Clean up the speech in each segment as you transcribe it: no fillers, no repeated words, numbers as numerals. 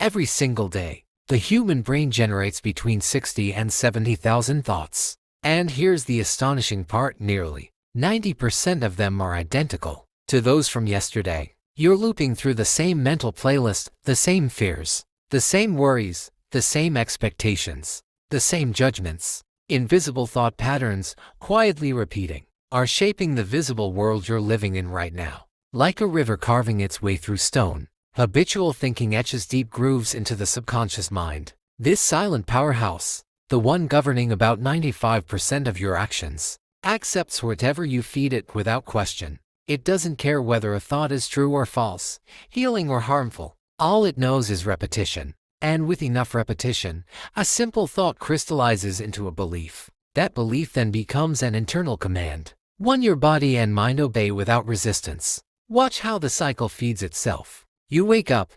Every single day, the human brain generates between 60 and 70,000 thoughts. And here's the astonishing part, nearly 90% of them are identical to those from yesterday. You're looping through the same mental playlist, the same fears, the same worries, the same expectations, the same judgments. Invisible thought patterns, quietly repeating, are shaping the visible world you're living in right now. Like a river carving its way through stone, habitual thinking etches deep grooves into the subconscious mind. This silent powerhouse, the one governing about 95% of your actions, accepts whatever you feed it without question. It doesn't care whether a thought is true or false, healing or harmful. All it knows is repetition. And with enough repetition, a simple thought crystallizes into a belief. That belief then becomes an internal command, one your body and mind obey without resistance. Watch how the cycle feeds itself. You wake up,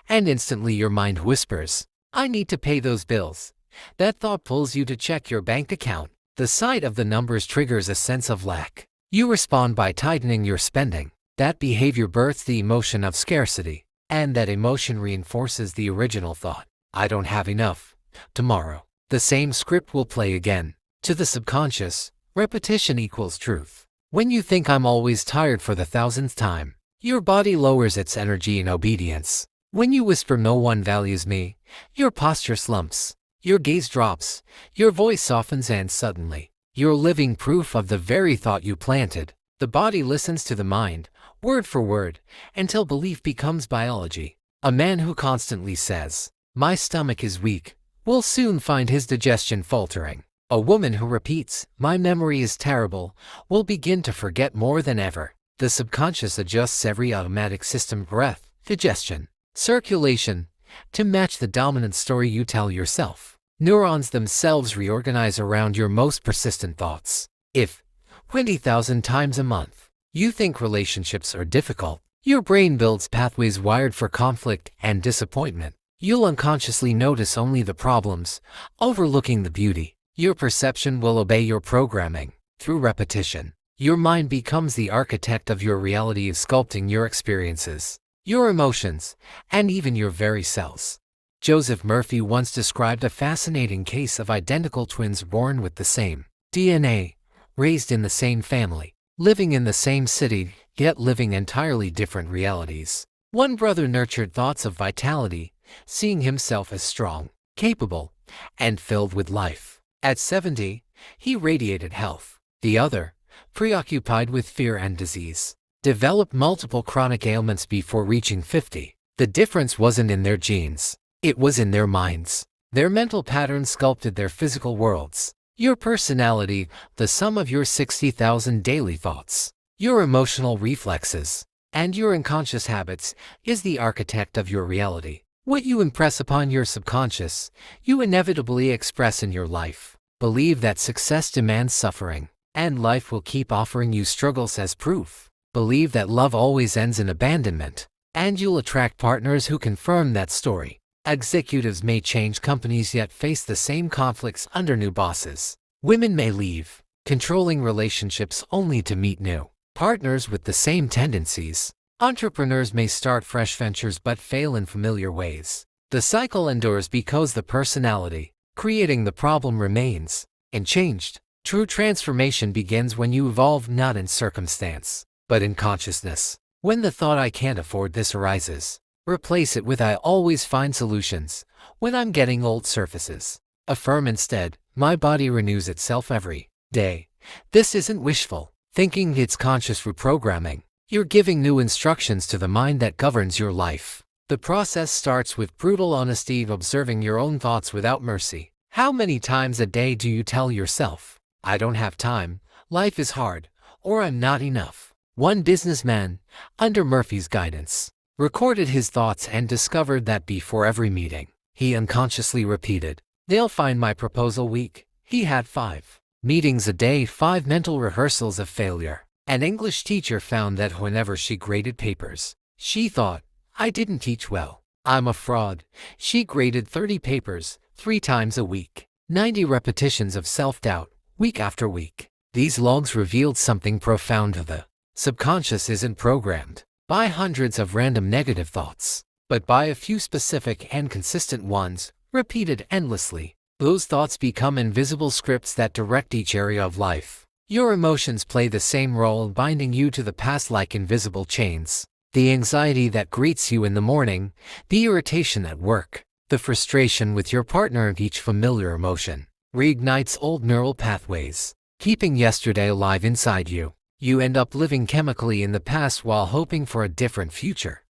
and instantly your mind whispers, "I need to pay those bills." That thought pulls you to check your bank account. The sight of the numbers triggers a sense of lack. You respond by tightening your spending. That behavior births the emotion of scarcity, and that emotion reinforces the original thought, "I don't have enough." Tomorrow, the same script will play again. To the subconscious, repetition equals truth. When you think "I'm always tired" for the thousandth time, your body lowers its energy in obedience. When you whisper "no one values me," your posture slumps, your gaze drops, your voice softens, and suddenly, you're living proof of the very thought you planted. The body listens to the mind, word for word, until belief becomes biology. A man who constantly says, "My stomach is weak," will soon find his digestion faltering. A woman who repeats, "My memory is terrible," will begin to forget more than ever. The subconscious adjusts every automatic system, breath, digestion, circulation, to match the dominant story you tell yourself. Neurons themselves reorganize around your most persistent thoughts. If 20,000 times a month you think relationships are difficult, your brain builds pathways wired for conflict and disappointment. You'll unconsciously notice only the problems, overlooking the beauty. Your perception will obey your programming. Through repetition, your mind becomes the architect of your reality, sculpting your experiences, your emotions, and even your very cells. Joseph Murphy once described a fascinating case of identical twins born with the same DNA, raised in the same family, living in the same city, yet living entirely different realities. One brother nurtured thoughts of vitality, seeing himself as strong, capable, and filled with life. At 70, he radiated health. The other, preoccupied with fear and disease, developed multiple chronic ailments before reaching 50. The difference wasn't in their genes. It was in their minds. Their mental patterns sculpted their physical worlds. Your personality, the sum of your 60,000 daily thoughts, your emotional reflexes, and your unconscious habits, is the architect of your reality. What you impress upon your subconscious, you inevitably express in your life. Believe that success demands suffering, and life will keep offering you struggles as proof. Believe that love always ends in abandonment, and you'll attract partners who confirm that story. Executives may change companies yet face the same conflicts under new bosses. Women may leave, controlling relationships only to meet new partners with the same tendencies. Entrepreneurs may start fresh ventures but fail in familiar ways. The cycle endures because the personality creating the problem remains unchanged. True transformation begins when you evolve not in circumstance, but in consciousness. When the thought "I can't afford this" arises, replace it with "I always find solutions when I'm getting old" surfaces. Affirm instead, "My body renews itself every day." This isn't wishful thinking, it's conscious reprogramming. You're giving new instructions to the mind that governs your life. The process starts with brutal honesty, observing your own thoughts without mercy. How many times a day do you tell yourself, "I don't have time," "Life is hard," or "I'm not enough"? One businessman, under Murphy's guidance, recorded his thoughts and discovered that before every meeting, he unconsciously repeated, "They'll find my proposal weak." He had 5 meetings a day, 5 mental rehearsals of failure. An English teacher found that whenever she graded papers, she thought, "I didn't teach well. I'm a fraud." She graded 30 papers, 3 times a week. 90 repetitions of self-doubt, week after week. These logs revealed something profound. The subconscious isn't programmed by hundreds of random negative thoughts. but by a few specific and consistent ones, repeated endlessly. Those thoughts become invisible scripts that direct each area of life. Your emotions play the same role, binding you to the past like invisible chains. The anxiety that greets you in the morning, the irritation at work, the frustration with your partner, each familiar emotion reignites old neural pathways, keeping yesterday alive inside you. You end up living chemically in the past while hoping for a different future.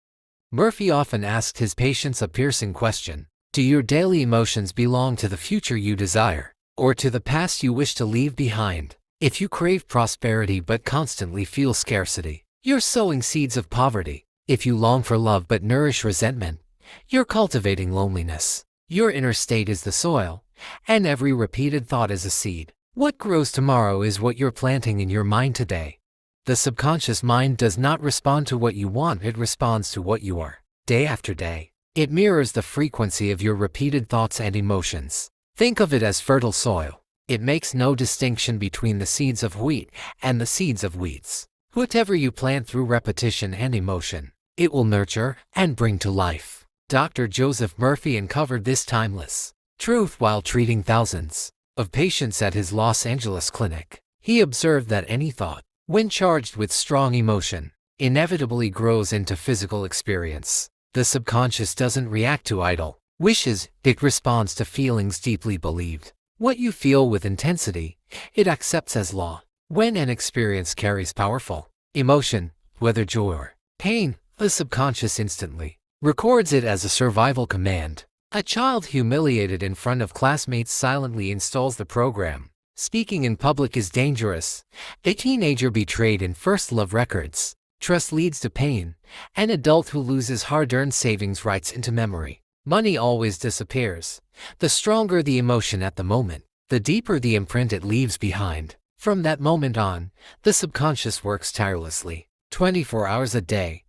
Murphy often asked his patients a piercing question: do your daily emotions belong to the future you desire, or to the past you wish to leave behind? If you crave prosperity but constantly feel scarcity, you're sowing seeds of poverty. If you long for love but nourish resentment, you're cultivating loneliness. Your inner state is the soil, and every repeated thought is a seed. What grows tomorrow is what you're planting in your mind today. The subconscious mind does not respond to what you want, it responds to what you are, day after day. It mirrors the frequency of your repeated thoughts and emotions. Think of it as fertile soil. It makes no distinction between the seeds of wheat and the seeds of weeds. Whatever you plant through repetition and emotion, it will nurture and bring to life. Dr. Joseph Murphy uncovered this timeless truth while treating thousands of patients at his Los Angeles clinic. He observed that any thought, when charged with strong emotion, inevitably grows into physical experience. The subconscious doesn't react to idle wishes, it responds to feelings deeply believed. What you feel with intensity, it accepts as law. When an experience carries powerful emotion, whether joy or pain, the subconscious instantly records it as a survival command. A child humiliated in front of classmates silently installs the program. Speaking in public is dangerous. A teenager betrayed in first love records. Trust leads to pain. An adult who loses hard-earned savings writes into memory. Money always disappears. The stronger the emotion at the moment, the deeper the imprint it leaves behind. From that moment on, the subconscious works tirelessly, 24 hours a day,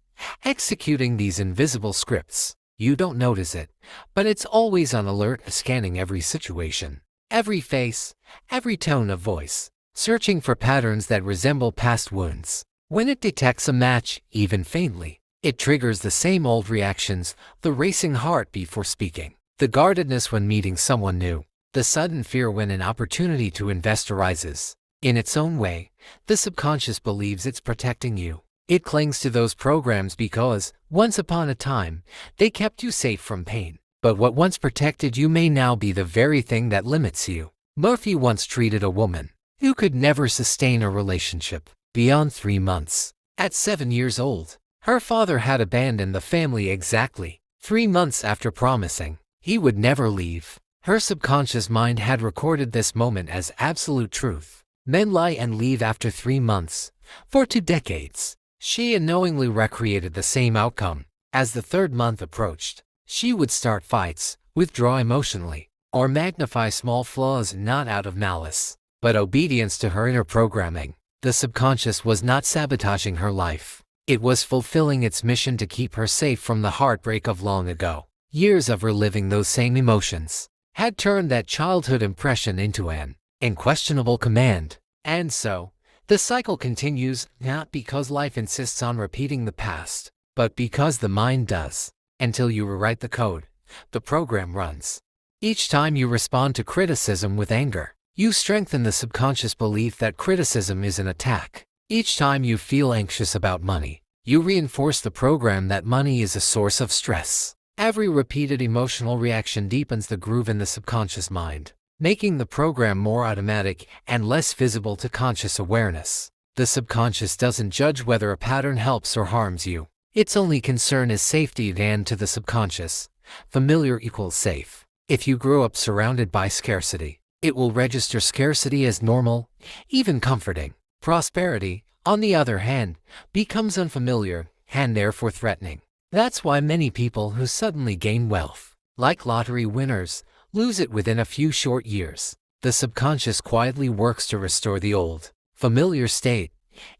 executing these invisible scripts. You don't notice it, but it's always on alert, scanning every situation, every face, every tone of voice, searching for patterns that resemble past wounds. When it detects a match, even faintly, it triggers the same old reactions: the racing heart before speaking, the guardedness when meeting someone new, the sudden fear when an opportunity to invest arises. In its own way, the subconscious believes it's protecting you. It clings to those programs because, once upon a time, they kept you safe from pain. But what once protected you may now be the very thing that limits you. Murphy once treated a woman who could never sustain a relationship beyond 3 months. At 7 years old, her father had abandoned the family exactly 3 months after promising he would never leave. Her subconscious mind had recorded this moment as absolute truth. Men lie and leave after 3 months. For 2 decades, she unknowingly recreated the same outcome. As the 3rd month approached, she would start fights, withdraw emotionally, or magnify small flaws, not out of malice, but obedience to her inner programming. The subconscious was not sabotaging her life. It was fulfilling its mission to keep her safe from the heartbreak of long ago. Years of reliving those same emotions had turned that childhood impression into an unquestionable command. And so, the cycle continues, not because life insists on repeating the past, but because the mind does. Until you rewrite the code, the program runs. Each time you respond to criticism with anger, you strengthen the subconscious belief that criticism is an attack. Each time you feel anxious about money, you reinforce the program that money is a source of stress. Every repeated emotional reaction deepens the groove in the subconscious mind, making the program more automatic and less visible to conscious awareness. The subconscious doesn't judge whether a pattern helps or harms you. Its only concern is safety, and to the subconscious, familiar equals safe. If you grow up surrounded by scarcity, it will register scarcity as normal, even comforting. Prosperity, on the other hand, becomes unfamiliar and therefore threatening. That's why many people who suddenly gain wealth, like lottery winners, lose it within a few short years. The subconscious quietly works to restore the old, familiar state,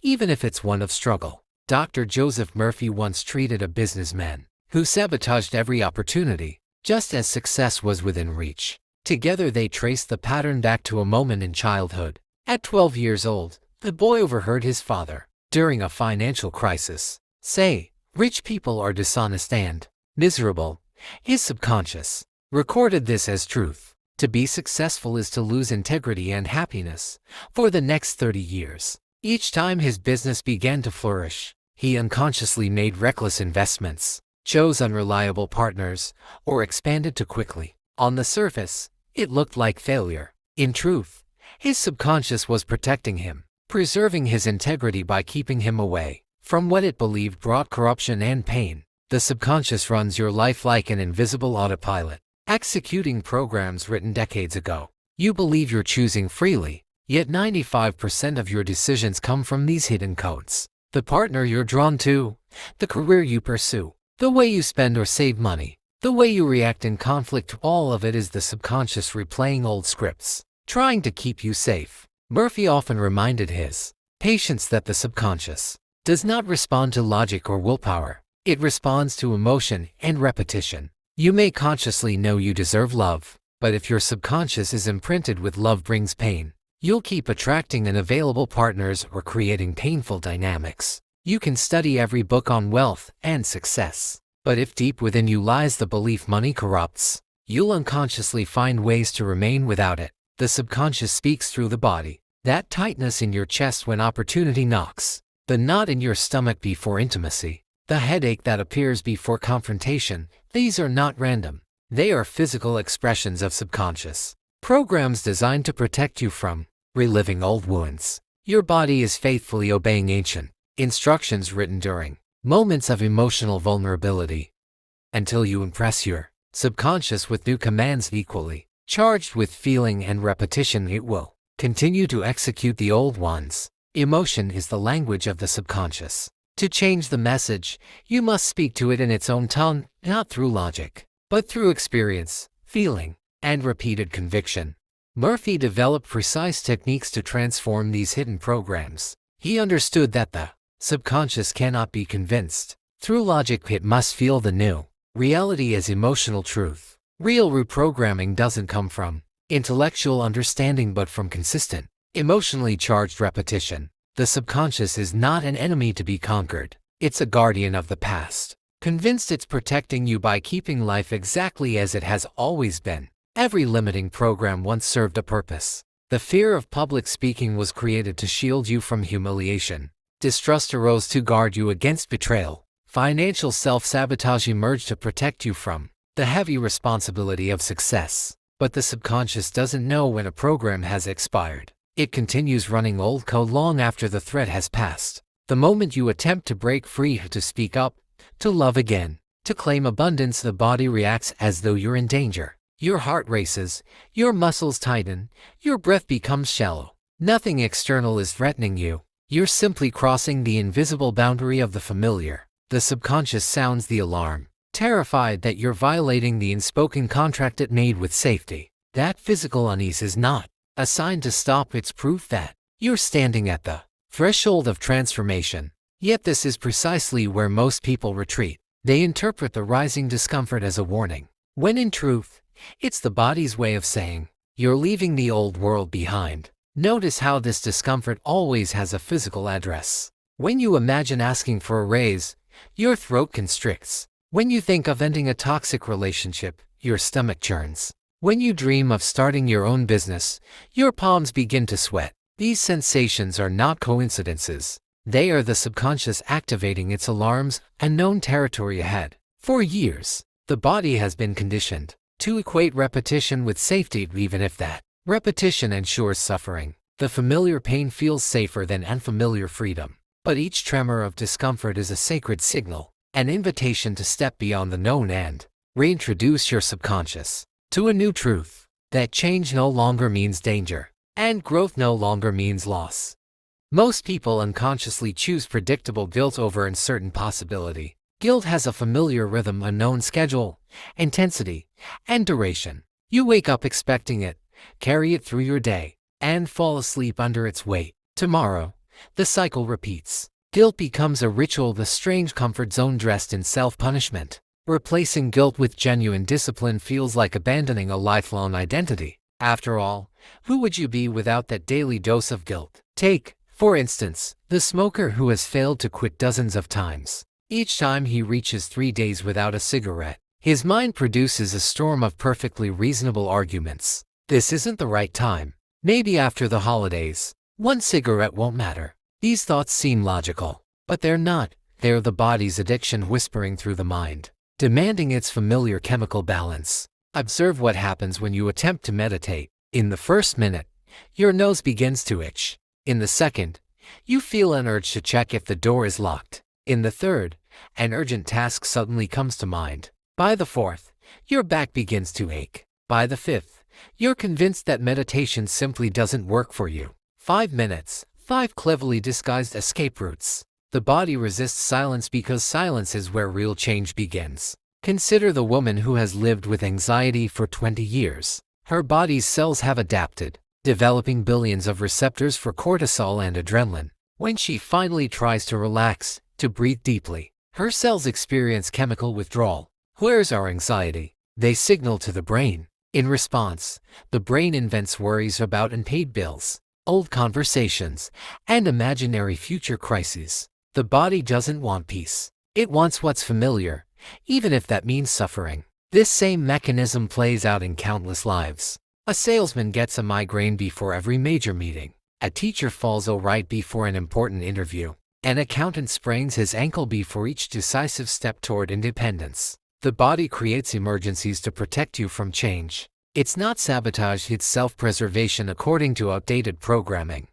even if it's one of struggle. Dr. Joseph Murphy once treated a businessman who sabotaged every opportunity, just as success was within reach. Together they traced the pattern back to a moment in childhood. At 12 years old, the boy overheard his father, during a financial crisis, say, "Rich people are dishonest and miserable. His subconscious recorded this as truth. To be successful is to lose integrity and happiness for the next 30 years. Each time his business began to flourish, he unconsciously made reckless investments, chose unreliable partners, or expanded too quickly. On the surface, it looked like failure. In truth, his subconscious was protecting him, preserving his integrity by keeping him away from what it believed brought corruption and pain. The subconscious runs your life like an invisible autopilot, executing programs written decades ago. You believe you're choosing freely, yet 95% of your decisions come from these hidden codes. The partner you're drawn to, the career you pursue, the way you spend or save money, the way you react in conflict, all of it is the subconscious replaying old scripts, trying to keep you safe. Murphy often reminded his patients that the subconscious does not respond to logic or willpower. It responds to emotion and repetition. You may consciously know you deserve love, but if your subconscious is imprinted with love brings pain, you'll keep attracting unavailable partners or creating painful dynamics. You can study every book on wealth and success, but if deep within you lies the belief money corrupts, you'll unconsciously find ways to remain without it. The subconscious speaks through the body. That tightness in your chest when opportunity knocks, the knot in your stomach before intimacy, the headache that appears before confrontation, these are not random. They are physical expressions of subconscious programs designed to protect you from reliving old wounds. Your body is faithfully obeying ancient instructions written during moments of emotional vulnerability. Until you impress your subconscious with new commands equally charged with feeling and repetition, it will continue to execute the old ones. Emotion is the language of the subconscious. To change the message, you must speak to it in its own tongue, not through logic, but through experience, feeling, and repeated conviction. Murphy developed precise techniques to transform these hidden programs. He understood that the subconscious cannot be convinced through logic, it must feel the new reality as emotional truth. Real reprogramming doesn't come from intellectual understanding but from consistent, emotionally charged repetition. The subconscious is not an enemy to be conquered. It's a guardian of the past, convinced it's protecting you by keeping life exactly as it has always been. Every limiting program once served a purpose. The fear of public speaking was created to shield you from humiliation. Distrust arose to guard you against betrayal. Financial self-sabotage emerged to protect you from the heavy responsibility of success. But the subconscious doesn't know when a program has expired. It continues running old code long after the threat has passed. The moment you attempt to break free, to speak up, to love again, to claim abundance, the body reacts as though you're in danger. Your heart races, your muscles tighten, your breath becomes shallow. Nothing external is threatening you. You're simply crossing the invisible boundary of the familiar. The subconscious sounds the alarm, terrified that you're violating the unspoken contract it made with safety. That physical unease is not a sign to stop, it's proof that you're standing at the threshold of transformation. Yet this is precisely where most people retreat. They interpret the rising discomfort as a warning, when in truth, it's the body's way of saying, you're leaving the old world behind. Notice how this discomfort always has a physical address. When you imagine asking for a raise, your throat constricts. When you think of ending a toxic relationship, your stomach churns. When you dream of starting your own business, your palms begin to sweat. These sensations are not coincidences. They are the subconscious activating its alarms, unknown territory ahead. For years, the body has been conditioned to equate repetition with safety, even if that repetition ensures suffering. The familiar pain feels safer than unfamiliar freedom. But each tremor of discomfort is a sacred signal, an invitation to step beyond the known and reintroduce your subconscious to a new truth, that change no longer means danger, and growth no longer means loss. Most people unconsciously choose predictable guilt over uncertain possibility. Guilt has a familiar rhythm, a known schedule, intensity, and duration. You wake up expecting it, carry it through your day, and fall asleep under its weight. Tomorrow, the cycle repeats. Guilt becomes a ritual, the strange comfort zone dressed in self-punishment. Replacing guilt with genuine discipline feels like abandoning a lifelong identity. After all, who would you be without that daily dose of guilt? Take, for instance, the smoker who has failed to quit dozens of times. Each time he reaches 3 days without a cigarette, his mind produces a storm of perfectly reasonable arguments. This isn't the right time. Maybe after the holidays. One cigarette won't matter. These thoughts seem logical, but they're not. They're the body's addiction whispering through the mind, demanding its familiar chemical balance. Observe what happens when you attempt to meditate. In the first minute, your nose begins to itch. In the second, you feel an urge to check if the door is locked. In the third, an urgent task suddenly comes to mind. By the fourth, your back begins to ache. By the fifth, you're convinced that meditation simply doesn't work for you. 5 minutes, 5 cleverly disguised escape routes. The body resists silence because silence is where real change begins. Consider the woman who has lived with anxiety for 20 years. Her body's cells have adapted, developing billions of receptors for cortisol and adrenaline. When she finally tries to relax, to breathe deeply, her cells experience chemical withdrawal. Where's our anxiety? They signal to the brain. In response, the brain invents worries about unpaid bills, old conversations, and imaginary future crises. The body doesn't want peace. It wants what's familiar, even if that means suffering. This same mechanism plays out in countless lives. A salesman gets a migraine before every major meeting. A teacher falls ill right before an important interview. An accountant sprains his ankle before each decisive step toward independence. The body creates emergencies to protect you from change. It's not sabotage, it's self-preservation according to outdated programming.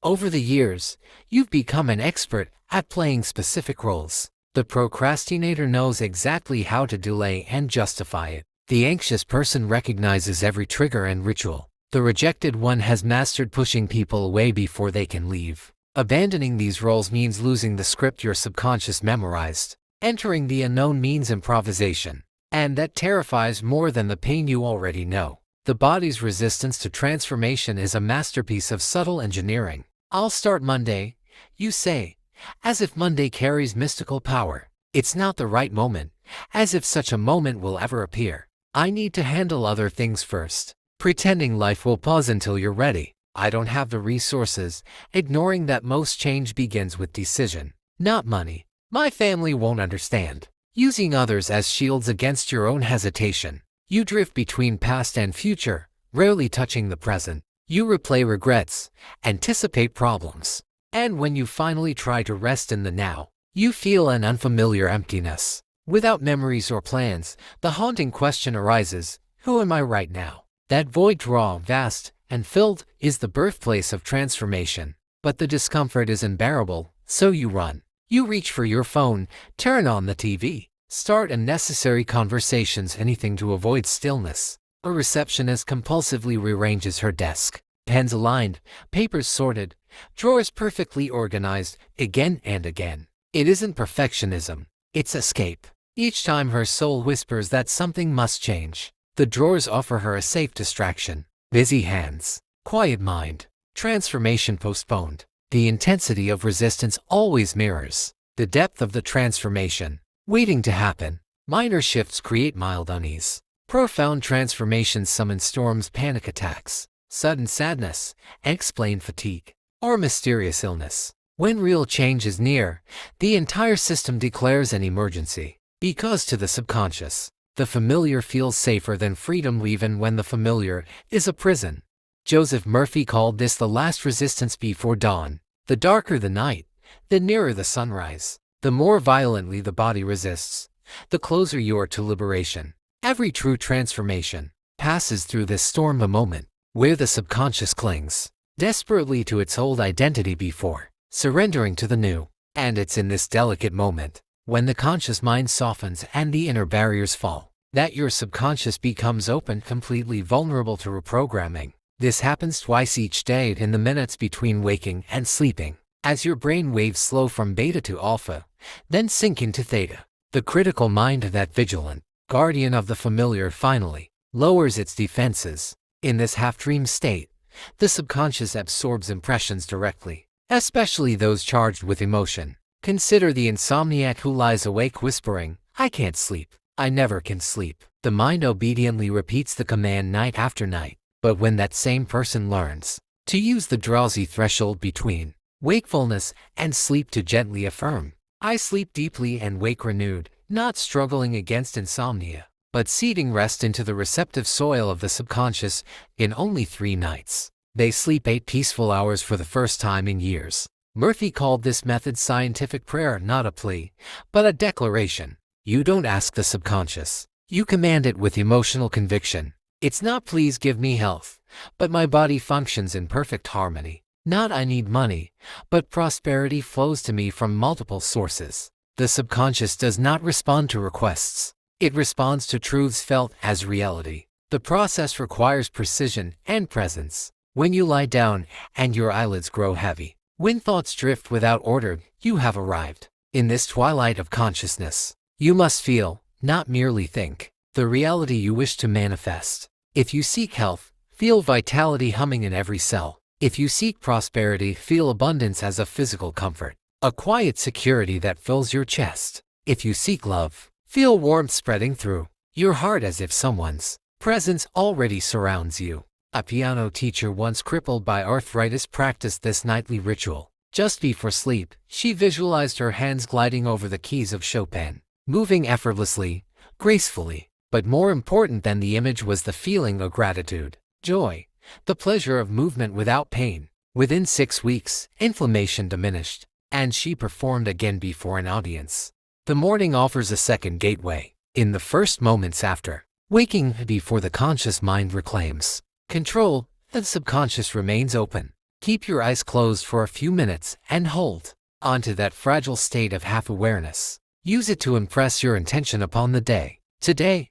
Over the years, you've become an expert at playing specific roles. The procrastinator knows exactly how to delay and justify it. The anxious person recognizes every trigger and ritual. The rejected one has mastered pushing people away before they can leave. Abandoning these roles means losing the script your subconscious memorized. Entering the unknown means improvisation, and that terrifies more than the pain you already know. The body's resistance to transformation is a masterpiece of subtle engineering. I'll start Monday, you say, as if Monday carries mystical power. It's not the right moment, as if such a moment will ever appear. I need to handle other things first. Pretending life will pause until you're ready. I don't have the resources, ignoring that most change begins with decision, not money. My family won't understand. Using others as shields against your own hesitation. You drift between past and future, rarely touching the present. You replay regrets, anticipate problems. And when you finally try to rest in the now, you feel an unfamiliar emptiness. Without memories or plans, the haunting question arises, who am I right now? That void, raw, vast, and filled, is the birthplace of transformation. But the discomfort is unbearable, so you run. You reach for your phone, turn on the TV, start unnecessary conversations, anything to avoid stillness. A receptionist compulsively rearranges her desk. Pens aligned, papers sorted, drawers perfectly organized, again and again. It isn't perfectionism, it's escape. Each time her soul whispers that something must change, the drawers offer her a safe distraction. Busy hands, quiet mind, transformation postponed. The intensity of resistance always mirrors the depth of the transformation, waiting to happen. Minor shifts create mild unease. Profound transformations summon storms, panic attacks, sudden sadness, unexplained fatigue, or mysterious illness. When real change is near, the entire system declares an emergency. Because to the subconscious, the familiar feels safer than freedom, even when the familiar is a prison. Joseph Murphy called this the last resistance before dawn. The darker the night, the nearer the sunrise. The more violently the body resists, the closer you are to liberation. Every true transformation passes through this storm, a moment where the subconscious clings desperately to its old identity before surrendering to the new. And it's in this delicate moment, when the conscious mind softens and the inner barriers fall, that your subconscious becomes open, completely vulnerable to reprogramming. This happens twice each day, in the minutes between waking and sleeping, as your brain waves slow from beta to alpha, then sink into theta. The critical mind, that vigilant guardian of the familiar, finally lowers its defenses. In this half-dream state, the subconscious absorbs impressions directly, especially those charged with emotion. Consider the insomniac who lies awake whispering, "I can't sleep. I never can sleep." The mind obediently repeats the command night after night. But when that same person learns to use the drowsy threshold between wakefulness and sleep to gently affirm, I sleep deeply and wake renewed, not struggling against insomnia, but seeding rest into the receptive soil of the subconscious in only 3 nights. They sleep 8 peaceful hours for the first time in years. Murphy called this method scientific prayer, not a plea, but a declaration. You don't ask the subconscious. You command it with emotional conviction. It's not please give me health, but my body functions in perfect harmony. Not I need money, but prosperity flows to me from multiple sources. The subconscious does not respond to requests. It responds to truths felt as reality. The process requires precision and presence. When you lie down and your eyelids grow heavy, when thoughts drift without order, you have arrived. In this twilight of consciousness, you must feel, not merely think, the reality you wish to manifest. If you seek health, feel vitality humming in every cell. If you seek prosperity, feel abundance as a physical comfort, a quiet security that fills your chest. If you seek love, feel warmth spreading through your heart as if someone's presence already surrounds you. A piano teacher once crippled by arthritis practiced this nightly ritual. Just before sleep, she visualized her hands gliding over the keys of Chopin, moving effortlessly, gracefully. But more important than the image was the feeling of gratitude, joy, the pleasure of movement without pain. Within 6 weeks, inflammation diminished, and she performed again before an audience. The morning offers a second gateway. In the first moments after waking, before the conscious mind reclaims control, the subconscious remains open. Keep your eyes closed for a few minutes and hold onto that fragile state of half-awareness. Use it to impress your intention upon the day. Today,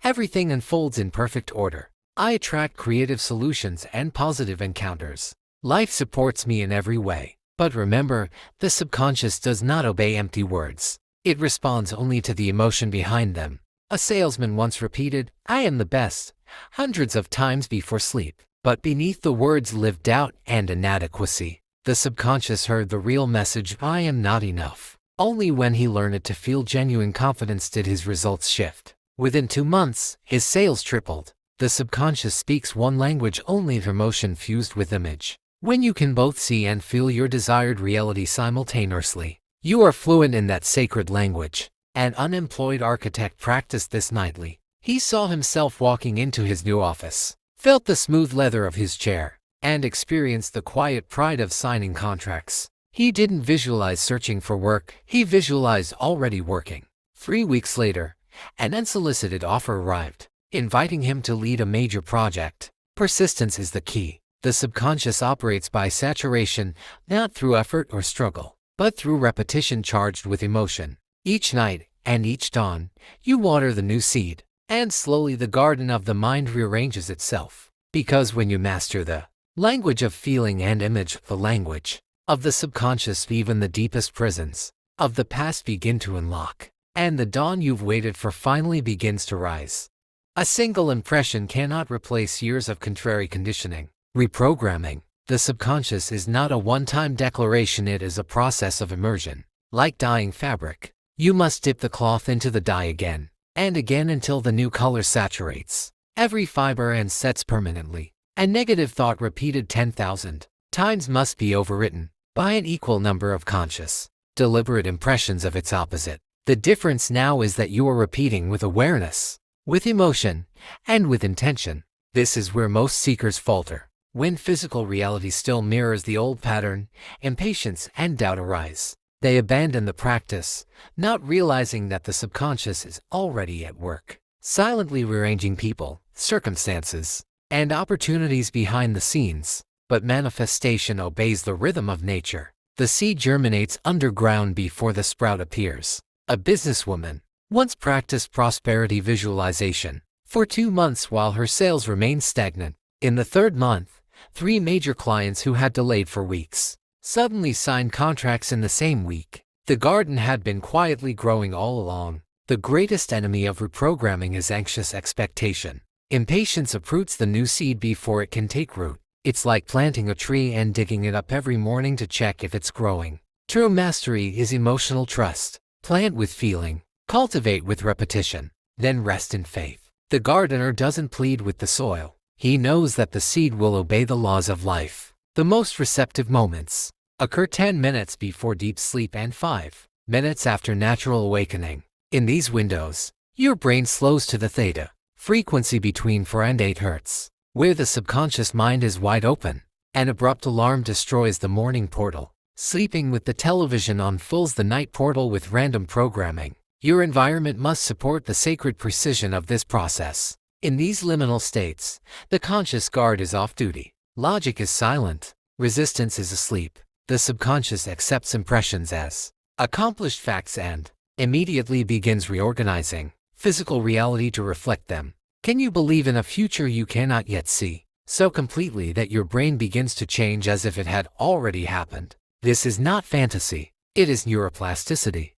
everything unfolds in perfect order. I attract creative solutions and positive encounters. Life supports me in every way. But remember, the subconscious does not obey empty words. It responds only to the emotion behind them. A salesman once repeated, "I am the best," hundreds of times before sleep. But beneath the words lived doubt and inadequacy. The subconscious heard the real message, "I am not enough." Only when he learned it to feel genuine confidence did his results shift. Within 2 months, his sales tripled. The subconscious speaks one language only, emotion fused with image. When you can both see and feel your desired reality simultaneously, you are fluent in that sacred language. An unemployed architect practiced this nightly. He saw himself walking into his new office, felt the smooth leather of his chair, and experienced the quiet pride of signing contracts. He didn't visualize searching for work, he visualized already working. 3 weeks later, an unsolicited offer arrived, inviting him to lead a major project. Persistence is the key. The subconscious operates by saturation, not through effort or struggle, but through repetition charged with emotion. Each night and each dawn, you water the new seed, and slowly the garden of the mind rearranges itself. Because when you master the language of feeling and image, the language of the subconscious, even the deepest prisons of the past begin to unlock, and the dawn you've waited for finally begins to rise. A single impression cannot replace years of contrary conditioning. Reprogramming the subconscious is not a one-time declaration, it is a process of immersion. Like dyeing fabric, you must dip the cloth into the dye again and again until the new color saturates every fiber and sets permanently. A negative thought repeated 10,000 times must be overwritten by an equal number of conscious, deliberate impressions of its opposite. The difference now is that you are repeating with awareness, with emotion, and with intention. This is where most seekers falter. When physical reality still mirrors the old pattern, impatience and doubt arise. They abandon the practice, not realizing that the subconscious is already at work, silently rearranging people, circumstances, and opportunities behind the scenes. But manifestation obeys the rhythm of nature. The seed germinates underground before the sprout appears. A businesswoman once practiced prosperity visualization for 2 months while her sales remained stagnant. In the 3rd month, 3 major clients who had delayed for weeks suddenly signed contracts in the same week. The garden had been quietly growing all along. The greatest enemy of reprogramming is anxious expectation. Impatience uproots the new seed before it can take root. It's like planting a tree and digging it up every morning to check if it's growing. True mastery is emotional trust. Plant with feeling, cultivate with repetition, then rest in faith. The gardener doesn't plead with the soil. He knows that the seed will obey the laws of life. The most receptive moments occur 10 minutes before deep sleep and 5 minutes after natural awakening. In these windows, your brain slows to the theta frequency between 4 and 8 Hz, where the subconscious mind is wide open. An abrupt alarm destroys the morning portal. Sleeping with the television on fills the night portal with random programming. Your environment must support the sacred precision of this process. In these liminal states, the conscious guard is off duty. Logic is silent. Resistance is asleep. The subconscious accepts impressions as accomplished facts and immediately begins reorganizing physical reality to reflect them. Can you believe in a future you cannot yet see, so completely that your brain begins to change as if it had already happened? This is not fantasy, it is neuroplasticity.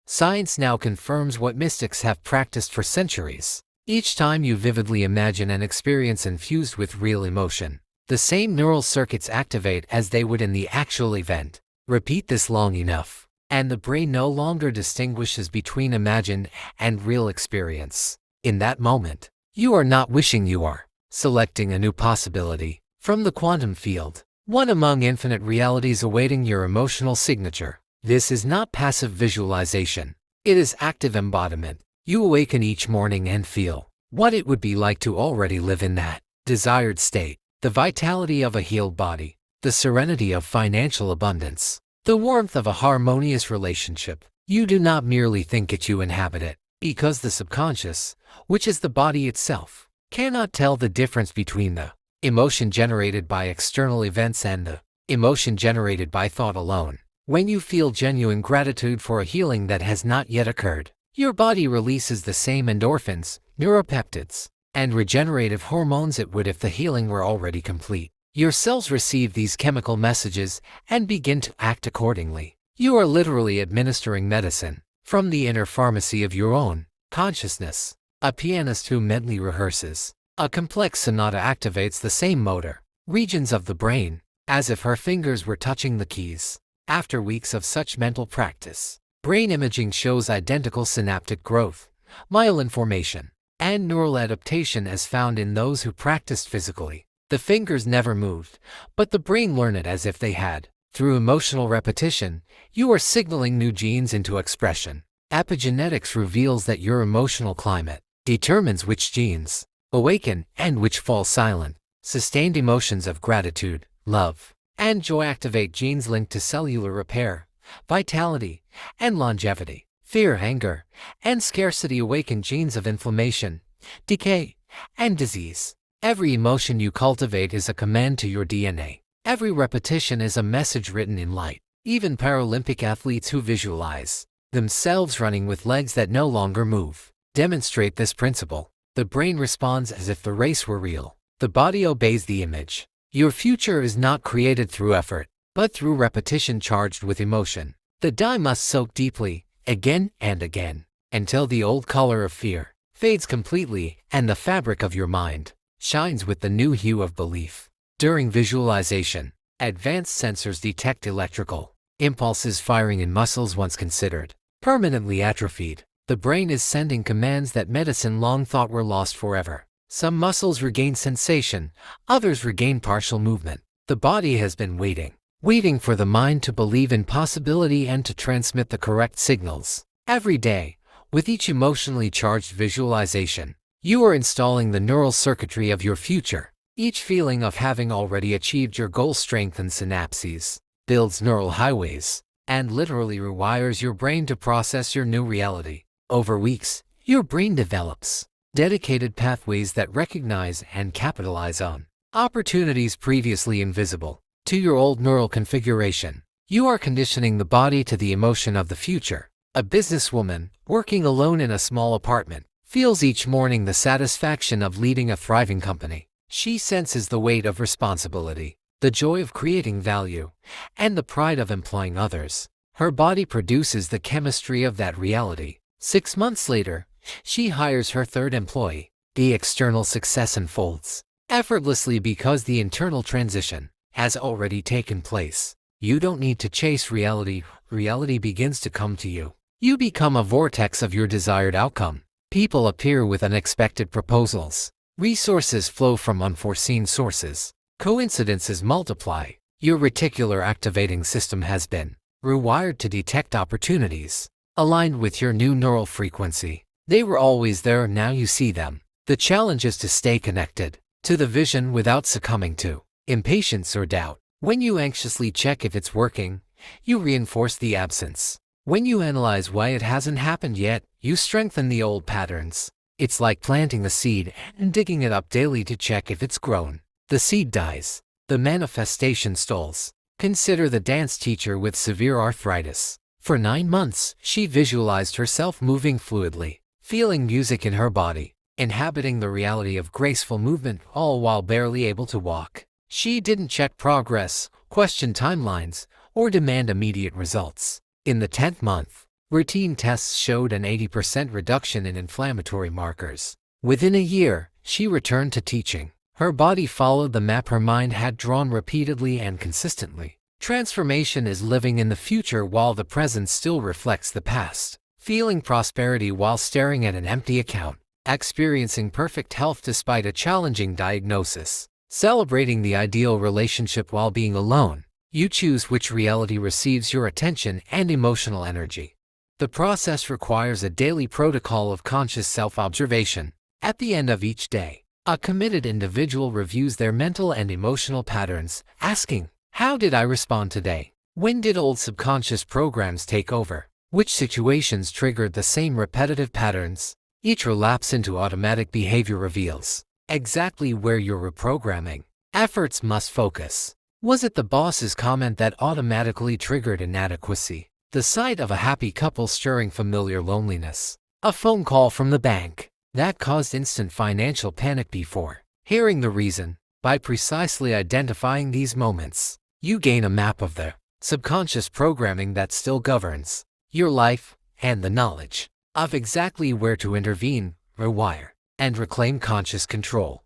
Science now confirms what mystics have practiced for centuries. Each time you vividly imagine an experience infused with real emotion, the same neural circuits activate as they would in the actual event. Repeat this long enough, and the brain no longer distinguishes between imagined and real experience. In that moment, you are not wishing, you are selecting a new possibility from the quantum field, one among infinite realities awaiting your emotional signature. This is not passive visualization. It is active embodiment. You awaken each morning and feel what it would be like to already live in that desired state. The vitality of a healed body, the serenity of financial abundance, the warmth of a harmonious relationship. You do not merely think it, you inhabit it, because the subconscious, which is the body itself, cannot tell the difference between the emotion generated by external events and the emotion generated by thought alone. When you feel genuine gratitude for a healing that has not yet occurred, your body releases the same endorphins, neuropeptides, and regenerative hormones it would if the healing were already complete. Your cells receive these chemical messages and begin to act accordingly. You are literally administering medicine from the inner pharmacy of your own consciousness. A pianist who mentally rehearses a complex sonata activates the same motor regions of the brain as if her fingers were touching the keys. After weeks of such mental practice, brain imaging shows identical synaptic growth, myelin formation, and neural adaptation as found in those who practiced physically. The fingers never moved, but the brain learned it as if they had. Through emotional repetition, you are signaling new genes into expression. Epigenetics reveals that your emotional climate determines which genes awaken and which fall silent. Sustained emotions of gratitude, love, and joy activate genes linked to cellular repair, vitality, and longevity. Fear, anger, and scarcity awaken genes of inflammation, decay, and disease. Every emotion you cultivate is a command to your DNA. Every repetition is a message written in light. Even Paralympic athletes who visualize themselves running with legs that no longer move demonstrate this principle. The brain responds as if the race were real. The body obeys the image. Your future is not created through effort, but through repetition charged with emotion. The dye must soak deeply, again and again, until the old color of fear fades completely and the fabric of your mind shines with the new hue of belief. During visualization, advanced sensors detect electrical impulses firing in muscles once considered permanently atrophied. The brain is sending commands that medicine long thought were lost forever. Some muscles regain sensation, others regain partial movement. The body has been waiting for the mind to believe in possibility and to transmit the correct signals. Every day, with each emotionally charged visualization, you are installing the neural circuitry of your future. Each feeling of having already achieved your goal strengthens synapses, builds neural highways, and literally rewires your brain to process your new reality. Over weeks, your brain develops dedicated pathways that recognize and capitalize on opportunities previously invisible to your old neural configuration. You are conditioning the body to the emotion of the future. A businesswoman, working alone in a small apartment, feels each morning the satisfaction of leading a thriving company. She senses the weight of responsibility, the joy of creating value, and the pride of employing others. Her body produces the chemistry of that reality. 6 months later, she hires her third employee. The external success unfolds effortlessly because the internal transition has already taken place. You don't need to chase reality. Reality begins to come to you. You become a vortex of your desired outcome. People appear with unexpected proposals. Resources flow from unforeseen sources. Coincidences multiply. Your reticular activating system has been rewired to detect opportunities, aligned with your new neural frequency. They were always there, now you see them. The challenge is to stay connected to the vision without succumbing to impatience or doubt. When you anxiously check if it's working, you reinforce the absence. When you analyze why it hasn't happened yet, you strengthen the old patterns. It's like planting the seed and digging it up daily to check if it's grown. The seed dies. The manifestation stalls. Consider the dance teacher with severe arthritis. For 9 months, she visualized herself moving fluidly, feeling music in her body, inhabiting the reality of graceful movement, all while barely able to walk. She didn't check progress, question timelines, or demand immediate results. In the 10th month, routine tests showed an 80% reduction in inflammatory markers. Within a year, she returned to teaching. Her body followed the map her mind had drawn repeatedly and consistently. Transformation is living in the future while the present still reflects the past. Feeling prosperity while staring at an empty account. Experiencing perfect health despite a challenging diagnosis. Celebrating the ideal relationship while being alone. You choose which reality receives your attention and emotional energy. The process requires a daily protocol of conscious self-observation. At the end of each day, a committed individual reviews their mental and emotional patterns, asking, how did I respond today? When did old subconscious programs take over? Which situations triggered the same repetitive patterns? Each relapse into automatic behavior reveals exactly where your reprogramming efforts must focus. Was it the boss's comment that automatically triggered inadequacy? The sight of a happy couple stirring familiar loneliness? A phone call from the bank that caused instant financial panic before hearing the reason? By precisely identifying these moments, you gain a map of the subconscious programming that still governs your life and the knowledge of exactly where to intervene, rewire, and reclaim conscious control.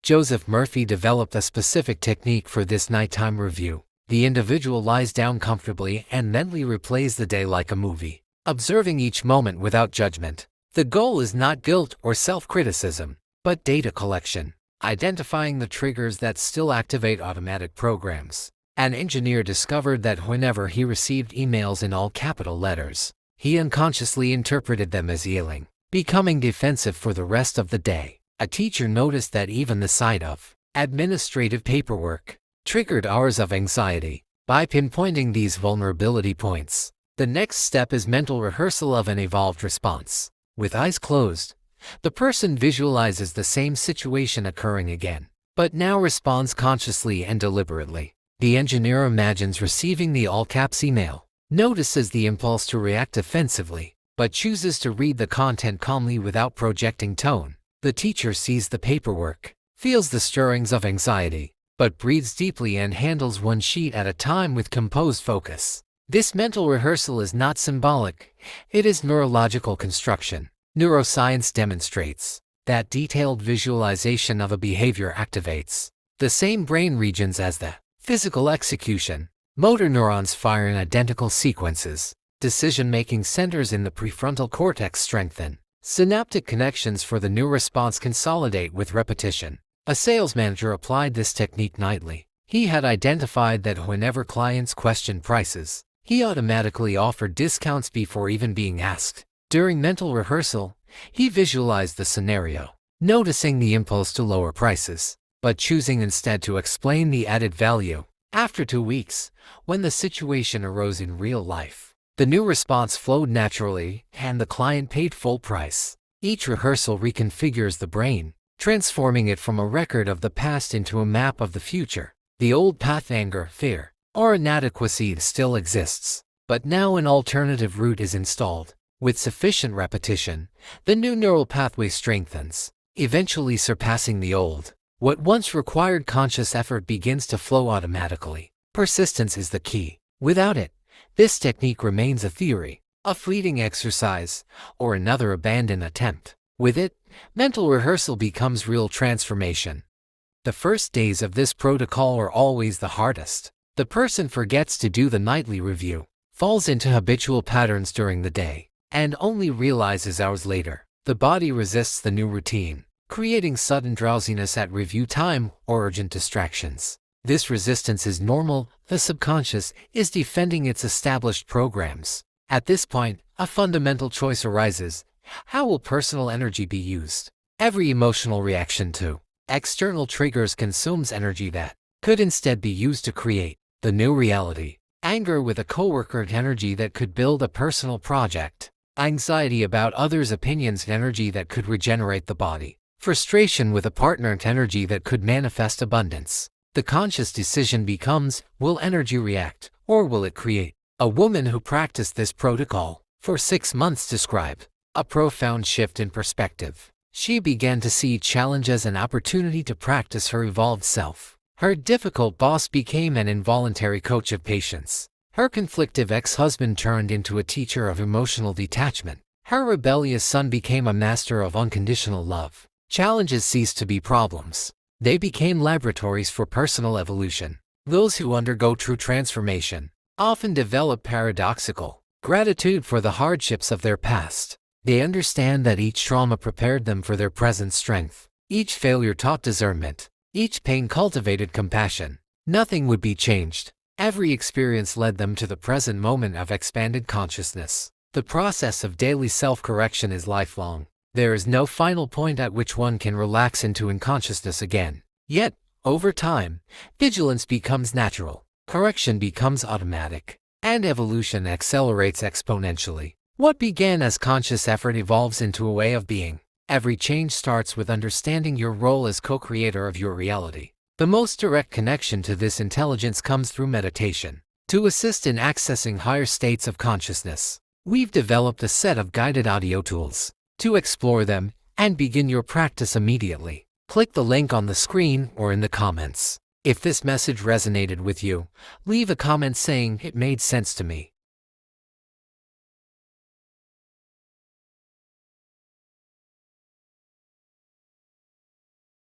Joseph Murphy developed a specific technique for this nighttime review. The individual lies down comfortably and mentally replays the day like a movie, observing each moment without judgment. The goal is not guilt or self-criticism, but data collection, identifying the triggers that still activate automatic programs. An engineer discovered that whenever he received emails in all capital letters, he unconsciously interpreted them as yelling, becoming defensive for the rest of the day. A teacher noticed that even the sight of administrative paperwork triggered hours of anxiety. By pinpointing these vulnerability points, the next step is mental rehearsal of an evolved response. With eyes closed, the person visualizes the same situation occurring again, but now responds consciously and deliberately. The engineer imagines receiving the all-caps email, notices the impulse to react defensively, but chooses to read the content calmly without projecting tone. The teacher sees the paperwork, feels the stirrings of anxiety, but breathes deeply and handles one sheet at a time with composed focus. This mental rehearsal is not symbolic, it is neurological construction. Neuroscience demonstrates that detailed visualization of a behavior activates the same brain regions as the physical execution. Motor neurons fire in identical sequences. Decision-making centers in the prefrontal cortex strengthen. Synaptic connections for the new response consolidate with repetition. A sales manager applied this technique nightly. He had identified that whenever clients questioned prices, he automatically offered discounts before even being asked. During mental rehearsal, he visualized the scenario, noticing the impulse to lower prices, but choosing instead to explain the added value. After 2 weeks, when the situation arose in real life, the new response flowed naturally, and the client paid full price. Each rehearsal reconfigures the brain, transforming it from a record of the past into a map of the future. The old path, anger, fear, or inadequacy still exists, but now an alternative route is installed. With sufficient repetition, the new neural pathway strengthens, eventually surpassing the old. What once required conscious effort begins to flow automatically. Persistence is the key. Without it, this technique remains a theory, a fleeting exercise, or another abandoned attempt. With it, mental rehearsal becomes real transformation. The first days of this protocol are always the hardest. The person forgets to do the nightly review, falls into habitual patterns during the day, and only realizes hours later. The body resists the new routine, creating sudden drowsiness at review time or urgent distractions. This resistance is normal. The subconscious is defending its established programs. At this point, a fundamental choice arises. How will personal energy be used? Every emotional reaction to external triggers consumes energy that could instead be used to create the new reality. Anger with a coworker, energy that could build a personal project. Anxiety about others' opinions, energy that could regenerate the body. Frustration with a partner, energy that could manifest abundance. The conscious decision becomes, will energy react, or will it create? A woman who practiced this protocol for 6 months described a profound shift in perspective. She began to see challenge as an opportunity to practice her evolved self. Her difficult boss became an involuntary coach of patience. Her conflictive ex-husband turned into a teacher of emotional detachment. Her rebellious son became a master of unconditional love. Challenges ceased to be problems. They became laboratories for personal evolution. Those who undergo true transformation often develop paradoxical gratitude for the hardships of their past. They understand that each trauma prepared them for their present strength. Each failure taught discernment. Each pain cultivated compassion. Nothing would be changed. Every experience led them to the present moment of expanded consciousness. The process of daily self-correction is lifelong. There is no final point at which one can relax into unconsciousness again. Yet, over time, vigilance becomes natural, correction becomes automatic, and evolution accelerates exponentially. What began as conscious effort evolves into a way of being. Every change starts with understanding your role as co-creator of your reality. The most direct connection to this intelligence comes through meditation. To assist in accessing higher states of consciousness, we've developed a set of guided audio tools. To explore them and begin your practice immediately, click the link on the screen or in the comments. If this message resonated with you, leave a comment saying it made sense to me.